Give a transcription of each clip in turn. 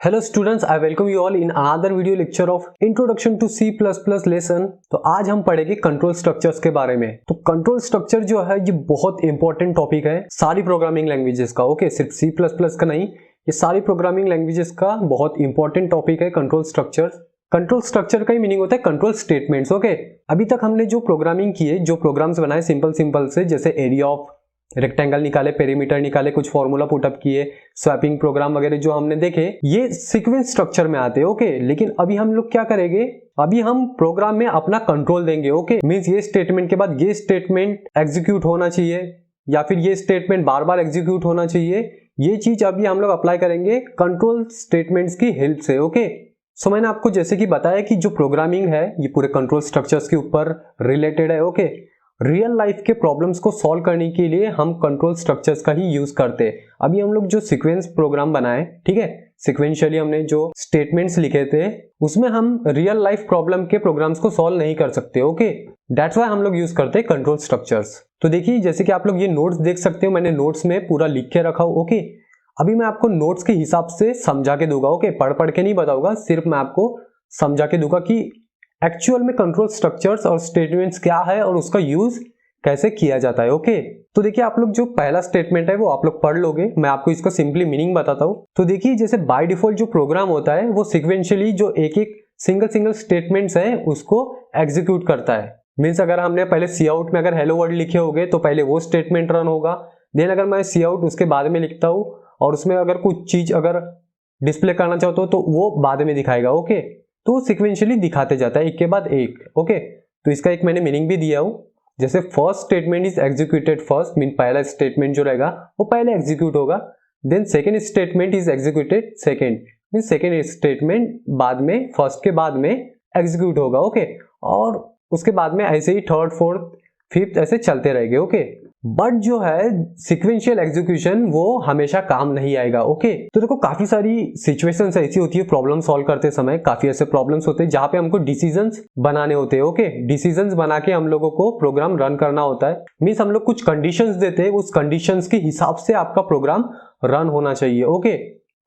Hello students, I welcome you all in another video lecture of introduction to C plus plus lesson. तो आज हम पढ़ेंगे control structures के बारे में। तो कंट्रोल स्ट्रक्चर जो है ये बहुत इंपॉर्टेंट टॉपिक है सारी प्रोग्रामिंग लैंग्वेजेस का। ओके, सिर्फ सी प्लस प्लस का नहीं, ये सारी प्रोग्रामिंग लैंग्वेजेस का बहुत इंपॉर्टेंट टॉपिक है कंट्रोल स्ट्रक्चर्स। कंट्रोल स्ट्रक्चर का ही मीनिंग होता है कंट्रोल स्टेटमेंट्स। ओके, अभी तक हमने जो प्रोग्रामिंग की है, जो प्रोग्राम्स बनाए सिंपल से, जैसे एरिया ऑफ रेक्टेंगल निकाले, पेरीमीटर निकाले, कुछ फॉर्मूला पुटअप किए, स्वैपिंग प्रोग्राम वगैरह जो हमने देखे, ये सीक्वेंस स्ट्रक्चर में आते हैं। ओके, लेकिन अभी हम लोग क्या करेंगे, अभी हम प्रोग्राम में अपना कंट्रोल देंगे। ओके, मींस ये स्टेटमेंट के बाद ये स्टेटमेंट एग्जीक्यूट होना चाहिए या फिर ये स्टेटमेंट बार बार एग्जीक्यूट होना चाहिए। ये चीज अभी हम लोग अप्लाई करेंगे कंट्रोल स्टेटमेंट्स की हेल्प से। ओके, सो मैंने आपको जैसे कि बताया कि जो प्रोग्रामिंग है ये पूरे कंट्रोल स्ट्रक्चर्स के ऊपर रिलेटेड है। ओके, रियल लाइफ के प्रॉब्लम्स को सॉल्व करने के लिए हम कंट्रोल स्ट्रक्चर्स का ही यूज करते हैं। अभी हम लोग जो सीक्वेंस प्रोग्राम बनाए, ठीक है, सीक्वेंशियली हमने जो स्टेटमेंट्स लिखे थे उसमें हम रियल लाइफ प्रॉब्लम के प्रोग्राम्स को सॉल्व नहीं कर सकते। ओके, दैट्स व्हाई हम लोग यूज करते हैं कंट्रोल स्ट्रक्चर्स। तो देखिए, जैसे कि आप लोग ये नोट्स देख सकते हो, मैंने नोट्स में पूरा लिख के रखा हूं। ओके, अभी मैं आपको नोट्स के हिसाब से समझा के दूंगा। ओके, पढ़ के नहीं बताऊंगा, सिर्फ मैं आपको समझा के दूंगा कि एक्चुअल में कंट्रोल स्ट्रक्चर्स और स्टेटमेंट्स क्या है और उसका यूज कैसे किया जाता है। ओके, तो देखिए, आप लोग जो पहला स्टेटमेंट है वो आप लोग पढ़ लोगे, मैं आपको इसका सिंपली मीनिंग बताता हूं। तो देखिए, जैसे बाय डिफॉल्ट जो प्रोग्राम होता है वो सीक्वेंशियली जो एक सिंगल स्टेटमेंट्स है उसको एग्जीक्यूट करता है। मीन्स अगर हमने पहले सी आउट में अगर हेलो वर्ल्ड लिखे होंगे तो पहले वो स्टेटमेंट रन होगा। देन अगर मैं सी आउट उसके बाद में लिखता हूँ और उसमें अगर कुछ चीज अगर डिस्प्ले करना चाहता हूँ तो वो बाद में दिखाएगा। ओके, तो सिक्वेंशियली दिखाते जाता है एक के बाद एक। ओके, तो इसका एक मैंने मीनिंग भी दिया हूं, जैसे first statement is executed first, mean पहला स्टेटमेंट जो रहेगा वो पहले एग्जीक्यूट होगा। Then second statement is executed second, mean second statement बाद में फर्स्ट के बाद में एग्जीक्यूट होगा। ओके, और उसके बाद में ऐसे ही थर्ड फोर्थ फिफ्थ ऐसे चलते रहेंगे। ओके, बट जो है सिक्वेंशियल एग्जीक्यूशन वो हमेशा काम नहीं आएगा। ओके, तो देखो, काफी सारी सिचुएशंस ऐसी होती है प्रॉब्लम सॉल्व करते समय, काफी ऐसे प्रॉब्लम्स होते हैं जहां पे हमको डिसीजंस बनाने होते हैं। ओके, डिसीजंस बना के हम लोगों को प्रोग्राम रन करना होता है। मींस हम लोग कुछ कंडीशंस देते हैं, उस कंडीशंस के हिसाब से आपका प्रोग्राम रन होना चाहिए। ओके,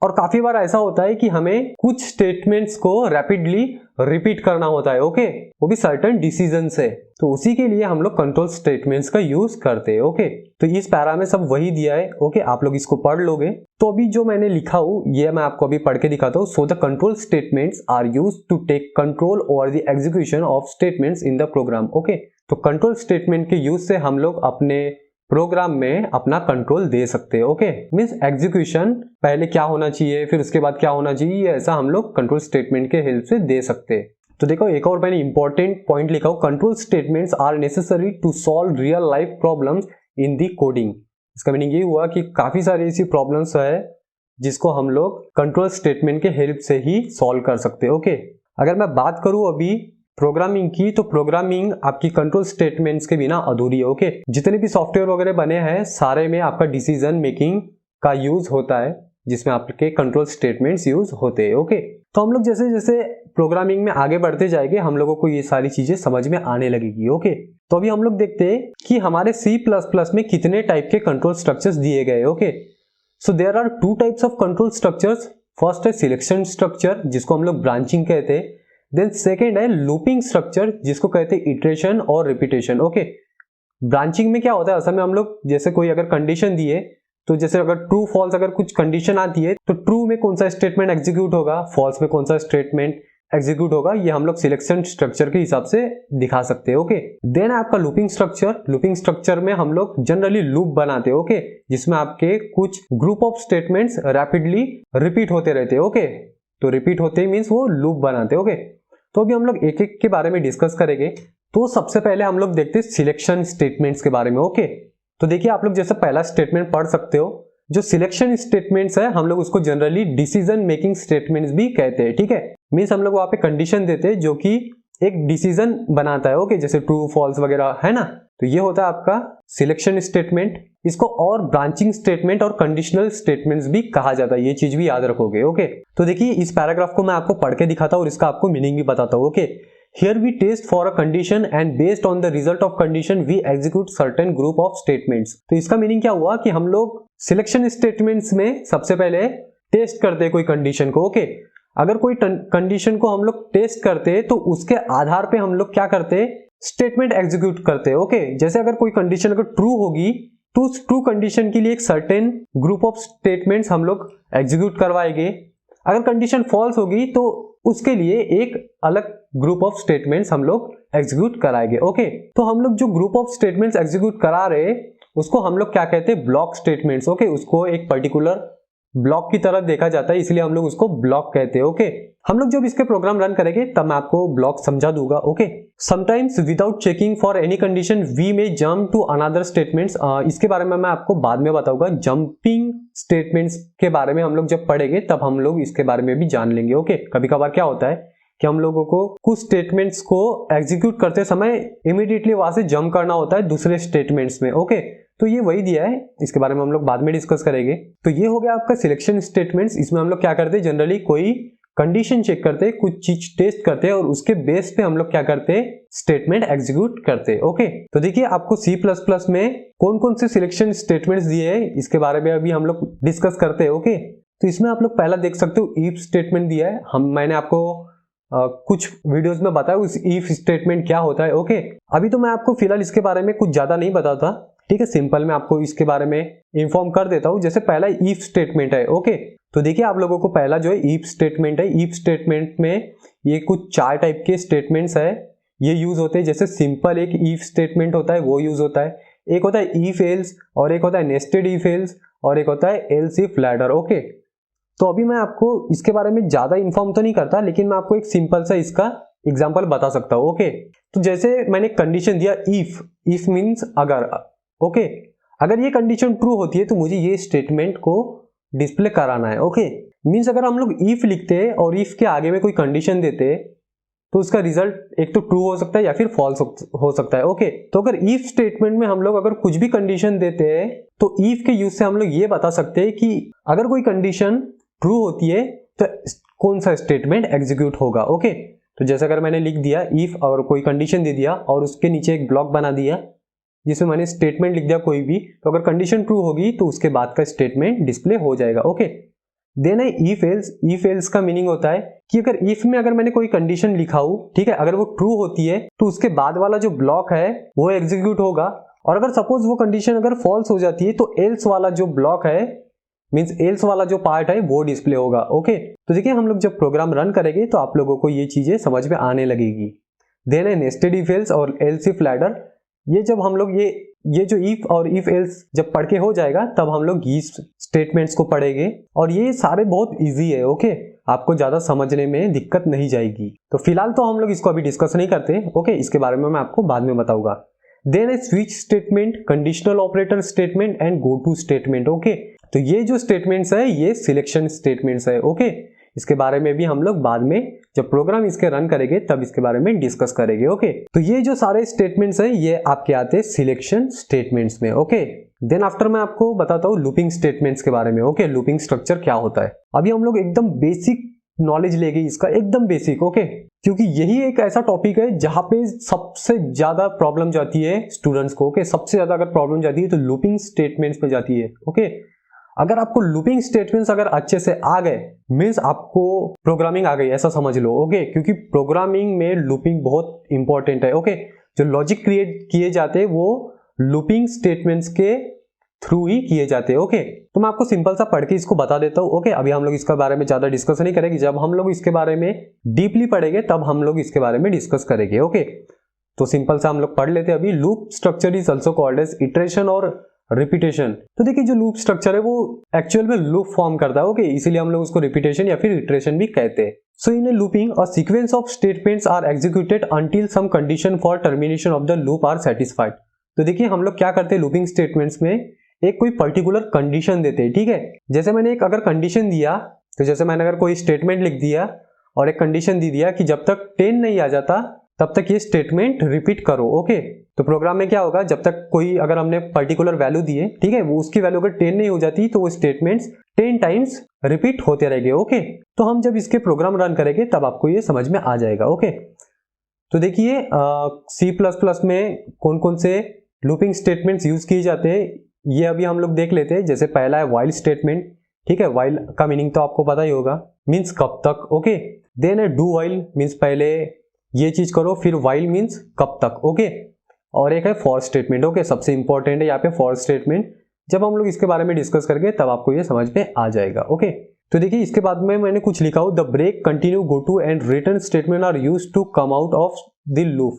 और काफी बार ऐसा होता है कि हमें कुछ स्टेटमेंट्स को रैपिडली रिपीट करना होता है। ओके, वो भी सर्टेन डिसीजन से, तो उसी के लिए हम लोग कंट्रोल स्टेटमेंट्स का यूज करते हैं। ओके, तो इस पैरा में सब वही दिया है। ओके, आप लोग इसको पढ़ लोगे। तो अभी जो मैंने लिखा हूं ये मैं आपको अभी पढ़ के दिखाता हूं। So the control statements are used to take control over the execution of statements in the program. Okay, तो कंट्रोल स्टेटमेंट के यूज से हम लोग अपने प्रोग्राम में अपना कंट्रोल दे सकते हैं। ओके, मींस एग्जीक्यूशन पहले क्या होना चाहिए फिर उसके बाद क्या होना चाहिए, ऐसा हम लोग कंट्रोल स्टेटमेंट के हेल्प से दे सकते हैं। तो देखो, एक और मैंने इंपॉर्टेंट पॉइंट लिखा हूं, control statements are necessary to solve real life problems in the coding. इसका मीनिंग ये हुआ कि काफी सारी ऐसी प्रॉब्लम्स है जिसको हम लोग कंट्रोल स्टेटमेंट के हेल्प से ही सॉल्व कर सकते हैं। ओके, अगर मैं बात करूं अभी प्रोग्रामिंग की, तो प्रोग्रामिंग आपकी कंट्रोल स्टेटमेंट्स के बिना अधूरी है। ओके, जितने भी सॉफ्टवेयर वगैरह बने हैं सारे में आपका डिसीजन मेकिंग का यूज होता है, जिसमें आपके कंट्रोल स्टेटमेंट्स यूज होते हैं। ओके, तो हम लोग जैसे जैसे प्रोग्रामिंग में आगे बढ़ते जाएंगे हम लोगों को ये सारी चीजें समझ में आने लगेगी। ओके, तो अभी हम लोग देखते हैं कि हमारे सी प्लस प्लस में कितने टाइप के कंट्रोल स्ट्रक्चर्स दिए गए। Okay, so there are two types of control structures. First है सिलेक्शन स्ट्रक्चर, जिसको हम लोग ब्रांचिंग कहते हैं। देन सेकेंड है लूपिंग स्ट्रक्चर, जिसको कहते हैं इटरेशन और रिपीटेशन। ओके, ब्रांचिंग में क्या होता है, असल में हम लोग जैसे कोई अगर कंडीशन दिए, तो जैसे अगर ट्रू फॉल्स अगर कुछ कंडीशन आती है तो ट्रू में कौन सा स्टेटमेंट एग्जीक्यूट होगा, फॉल्स में कौन सा स्टेटमेंट एग्जीक्यूट होगा, ये हम लोग सिलेक्शन स्ट्रक्चर के हिसाब से दिखा सकते हैं। ओके, देन आपका लूपिंग स्ट्रक्चर। लूपिंग स्ट्रक्चर में हम लोग जनरली लूप बनाते हैं। ओके, जिसमें आपके कुछ group of statements rapidly repeat होते रहते हैं। ओके, तो रिपीट होते ही मीन्स वो लूप बनाते हैं। ओके, तो अभी हम लोग एक एक के बारे में डिस्कस करेंगे। तो सबसे पहले हम लोग देखते हैं सिलेक्शन स्टेटमेंट्स के बारे में। ओके, तो देखिए, आप लोग जैसे पहला स्टेटमेंट पढ़ सकते हो, जो सिलेक्शन स्टेटमेंट्स है हम लोग उसको जनरली डिसीजन मेकिंग स्टेटमेंट्स भी कहते हैं। ठीक है, मींस हम लोग वहां पे कंडीशन देते हैं जो कि एक डिसीजन बनाता है। ओके, जैसे ट्रू फॉल्स वगैरह है ना, तो ये होता है आपका सिलेक्शन स्टेटमेंट। इसको और ब्रांचिंग स्टेटमेंट और कंडीशनल स्टेटमेंट्स भी कहा जाता है, ये चीज भी याद रखोगे। ओके, तो देखिए, इस पैराग्राफ को मैं आपको पढ़ के दिखाता हूं और इसका आपको मीनिंग भी बताता हूं। Okay, Here we test for a condition and based on the result of condition we execute certain group of statements। तो इसका मीनिंग क्या हुआ कि हम लोग सिलेक्शन स्टेटमेंट्स में सबसे पहले टेस्ट करते हैं कोई कंडीशन को। ओके, अगर कोई कंडीशन को हम लोग टेस्ट करते हैं तो उसके आधार पे हम लोग क्या करते हैं, स्टेटमेंट एग्जीक्यूट करते हैं। ओके, जैसे अगर कोई कंडीशन अगर ट्रू होगी तो उस ट्रू कंडीशन के लिए एक सर्टेन ग्रुप ऑफ स्टेटमेंट्स हम लोग एग्जीक्यूट करवाएंगे। अगर कंडीशन फॉल्स होगी तो उसके लिए एक अलग ग्रुप ऑफ स्टेटमेंट्स हम लोग एग्जीक्यूट कराएंगे। ओके, तो हम लोग जो ग्रुप ऑफ स्टेटमेंट्स एग्जीक्यूट करा रहे उसको हम लोग क्या कहते हैं, ब्लॉक स्टेटमेंट्स। ओके, उसको एक पर्टिकुलर ब्लॉक की तरह देखा जाता है, इसलिए हम लोग उसको ब्लॉक कहते हैं। ओके, हम लोग जब इसके प्रोग्राम रन करेंगे तब मैं आपको ब्लॉक समझा दूंगा। Okay, sometimes without checking for any condition we may jump to another statements. इसके बारे में मैं आपको बाद में बताऊंगा। जंपिंग स्टेटमेंट्स के बारे में हम लोग जब पढ़ेंगे तब हम लोग इसके बारे में भी जान लेंगे। ओके, कभी कभार क्या होता है कि हम लोगों को कुछ स्टेटमेंट्स को एग्जीक्यूट करते समय इमीडिएटली वहां से जंप करना होता है दूसरे स्टेटमेंट्स में। ओके, तो ये वही दिया है, इसके बारे में हम लोग बाद में डिस्कस करेंगे। तो ये हो गया आपका सिलेक्शन स्टेटमेंट्स। इसमें हम लोग क्या करते हैं, जनरली कोई कंडीशन चेक करते हैं, कुछ चीज टेस्ट करते हैं और उसके बेस पे हम लोग क्या करते हैं, स्टेटमेंट एग्जीक्यूट करते हैं। ओके, तो देखिए आपको C++ में कौन कौन से सिलेक्शन स्टेटमेंट्स दिए हैं इसके बारे में अभी हम लोग डिस्कस करते हैं। ओके, तो इसमें आप लोग पहला देख सकते हो, इफ स्टेटमेंट दिया है। मैंने आपको कुछ वीडियोस में बताया उस इफ स्टेटमेंट क्या होता है। ओके, अभी तो मैं आपको फिलहाल इसके बारे में कुछ ज्यादा नहीं बताता, ठीक है, सिंपल मैं आपको इसके बारे में इन्फॉर्म कर देता हूं। जैसे पहला इफ स्टेटमेंट है। ओके, तो देखिए आप लोगों को पहला जो है इफ स्टेटमेंट है। इफ स्टेटमेंट में ये कुछ 4 टाइप के स्टेटमेंट्स है, ये यूज होते हैं। जैसे सिंपल एक इफ स्टेटमेंट होता है, वो यूज होता है। एक होता है इफ एल्स, और एक होता है नेस्टेड इफ एल्स, और एक होता है एल्स इफ लैडर। ओके, तो अभी मैं आपको इसके बारे में ज्यादा इन्फॉर्म तो नहीं करता, लेकिन मैं आपको एक सिंपल सा इसका एग्जांपल बता सकता हूं। ओके, तो जैसे मैंने कंडीशन दिया इफ मींस अगर। ओके, अगर ये कंडीशन ट्रू होती है तो मुझे ये स्टेटमेंट को डिस्प्ले कराना है। ओके, मींस अगर हम लोग इफ लिखते हैं और इफ के आगे में कोई कंडीशन देते तो उसका रिजल्ट एक तो ट्रू हो सकता है या फिर फॉल्स हो सकता है। ओके, तो अगर इफ स्टेटमेंट में हम लोग अगर कुछ भी कंडीशन देते हैं तो इफ के यूज से हम लोग ये बता सकते हैं कि अगर कोई कंडीशन ट्रू होती है तो कौन सा स्टेटमेंट एग्जीक्यूट होगा। ओके, तो जैसे अगर मैंने लिख दिया इफ और कोई कंडीशन दे दिया और उसके नीचे एक ब्लॉक बना दिया जिसमें मैंने स्टेटमेंट लिख दिया कोई भी, तो अगर कंडीशन ट्रू होगी तो उसके बाद का स्टेटमेंट डिस्प्ले हो जाएगा। ओके, देन है इफ एल्स। इफ एल्स का मीनिंग होता है कि अगर इफ में अगर मैंने कोई कंडीशन लिखा हो, ठीक है, अगर वो ट्रू होती है तो उसके बाद वाला जो ब्लॉक है वो एग्जीक्यूट होगा, और अगर सपोज वो कंडीशन अगर फॉल्स हो जाती है तो एल्स वाला जो ब्लॉक है मींस एल्स वाला जो पार्ट है वो डिस्प्ले होगा। ओके, तो देखिए हम लोग जब प्रोग्राम रन करेंगे तो आप लोगों को ये चीजें समझ में आने लगेगी। देन है नेस्टेड इफ एल्स और एल्स इफ लैडर। ये जब हम लोग ये जो इफ और इफ एल्स जब पढ़ के हो जाएगा तब हम लोग ये स्टेटमेंट्स को पढ़ेंगे, और ये सारे बहुत इजी है। ओके, आपको ज्यादा समझने में दिक्कत नहीं जाएगी। तो फिलहाल तो हम लोग इसको अभी डिस्कस नहीं करते। ओके, इसके बारे में मैं आपको बाद में बताऊंगा। देन है switch statement, conditional operator statement and go to statement. Okay, तो ये जो स्टेटमेंट्स है ये सिलेक्शन स्टेटमेंट्स है। ओके, इसके बारे में भी हम लोग बाद में जब प्रोग्राम इसके रन करेंगे तब इसके बारे में डिस्कस करेंगे। ओके, तो ये जो सारे स्टेटमेंट्स हैं ये आपके आते हैं सिलेक्शन स्टेटमेंट्स में। ओके, देन आफ्टर मैं आपको बताता हूँ लूपिंग स्टेटमेंट्स के बारे में। ओके, लूपिंग स्ट्रक्चर क्या होता है, अभी हम लोग एकदम बेसिक नॉलेज लेंगे इसका, एकदम बेसिक। ओके, क्योंकि यही एक ऐसा टॉपिक है जहां पे सबसे ज्यादा प्रॉब्लम जाती है स्टूडेंट्स को। ओके, सबसे ज्यादा अगर प्रॉब्लम जाती है तो लूपिंग स्टेटमेंट्स पे जाती है। ओके, अगर आपको लूपिंग स्टेटमेंट्स अगर अच्छे से आ गए मीन्स आपको प्रोग्रामिंग आ गई ऐसा समझ लो। ओके, क्योंकि प्रोग्रामिंग में लूपिंग बहुत इंपॉर्टेंट है। ओके, जो लॉजिक क्रिएट किए जाते हैं वो लूपिंग स्टेटमेंट्स के थ्रू ही किए जाते हैं। ओके, तो मैं आपको सिंपल सा पढ़ के इसको बता देता हूँ। ओके, अभी हम लोग इसके बारे में ज्यादा डिस्कस नहीं करेंगे, जब हम लोग इसके बारे में डीपली पढ़ेंगे तब हम लोग इसके बारे में डिस्कस करेंगे। ओके, तो सिंपल सा हम लोग पढ़ लेते हैं अभी। Loop structure is also called as iteration और रिपीटेशन। तो देखिए जो लूप स्ट्रक्चर है वो एक्चुअल में लूप फॉर्म करता है। ओके, इसीलिए हम लोग उसको रिपीटेशन या फिर इटरेशन भी कहते हैं। So in a looping a sequence of statements are executed until some condition for termination of the loop are satisfied. तो देखिए हम लोग क्या करते हैं लूपिंग स्टेटमेंट्स में, एक कोई पर्टिकुलर कंडीशन देते हैं। ठीक है, जैसे मैंने एक अगर कंडीशन दिया, तो जैसे मैंने अगर कोई स्टेटमेंट लिख दिया और एक कंडीशन दी दिया कि जब तक 10 नहीं आ जाता तब तक ये स्टेटमेंट रिपीट करो। ओके, तो प्रोग्राम में क्या होगा, जब तक कोई अगर हमने पर्टिकुलर वैल्यू दी है, ठीक है, वो उसकी वैल्यू अगर 10 नहीं हो जाती तो वो स्टेटमेंट्स 10 टाइम्स रिपीट होते रहेंगे। ओके, तो हम जब इसके प्रोग्राम रन करेंगे तब आपको ये समझ में आ जाएगा। ओके, तो देखिए C++ में कौन कौन से लूपिंग स्टेटमेंट्स यूज किए जाते हैं ये अभी हम लोग देख लेते हैं। जैसे पहला है व्हाइल स्टेटमेंट, ठीक है। वाइल का मीनिंग तो आपको पता ही होगा, मीन्स कब तक। ओके, देन है डू वाइल, मीन्स पहले ये चीज करो, फिर वाइल मीन्स कब तक। ओके, और एक है फॉर स्टेटमेंट। ओके, सबसे इंपॉर्टेंट है यहाँ पे फॉर स्टेटमेंट। जब हम लोग इसके बारे में डिस्कस करेंगे तब आपको ये समझ में आ जाएगा। ओके, तो देखिए इसके बाद में मैंने कुछ लिखा हो, the break, continue, go to and return statement are used to come out of the loop.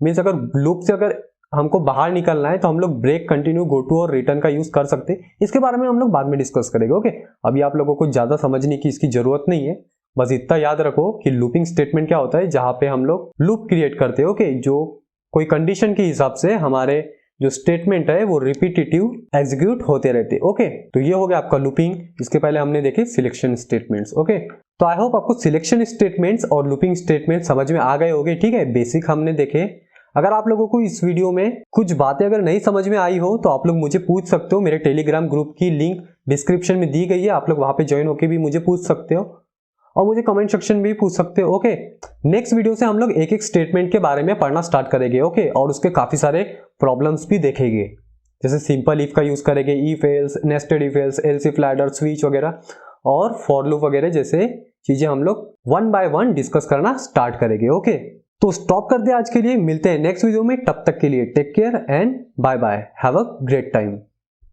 Means अगर लूप से अगर हमको बाहर निकलना है तो हम लोग ब्रेक, कंटिन्यू, गो टू और रिटर्न का यूज कर सकते हैं। इसके बारे में हम लोग बाद में डिस्कस करेंगे। ओके, अभी आप लोगों को ज्यादा समझने की इसकी जरूरत नहीं है, बस इतना याद रखो कि लूपिंग स्टेटमेंट क्या होता है, जहां पे हम लोग लूप क्रिएट करते हैं। ओके, जो कोई कंडीशन के हिसाब से हमारे जो स्टेटमेंट है वो रिपीटेटिव एग्जीक्यूट होते रहते हैं। ओके, तो ये हो गया आपका लूपिंग। इसके पहले हमने देखे सिलेक्शन स्टेटमेंट्स। ओके, तो आई होप आपको सिलेक्शन स्टेटमेंट्स और लूपिंग स्टेटमेंट समझ में आ गए होंगे। ठीक है, बेसिक हमने देखे। अगर आप लोगों को इस वीडियो में कुछ बातें अगर नहीं समझ में आई हो तो आप लोग मुझे पूछ सकते हो। मेरे टेलीग्राम ग्रुप की लिंक डिस्क्रिप्शन में दी गई है, आप लोग वहां पे ज्वाइन होकर भी मुझे पूछ सकते हो और मुझे कमेंट सेक्शन में भी पूछ सकते हो। ओके, नेक्स्ट वीडियो से हम लोग एक एक स्टेटमेंट के बारे में पढ़ना स्टार्ट करेंगे। ओके, और उसके काफी सारे प्रॉब्लम्स भी देखेंगे, जैसे सिंपल इफ का यूज करेंगे, if else, nested if else, else if ladder, switch वगैरह और फॉर लूप वगैरह जैसे चीजें हम लोग वन बाय वन डिस्कस करना स्टार्ट करेंगे। ओके, तो स्टॉप कर दे आज के लिए, मिलते हैं नेक्स्ट वीडियो में। तब तक के लिए take care and bye bye, have a great time.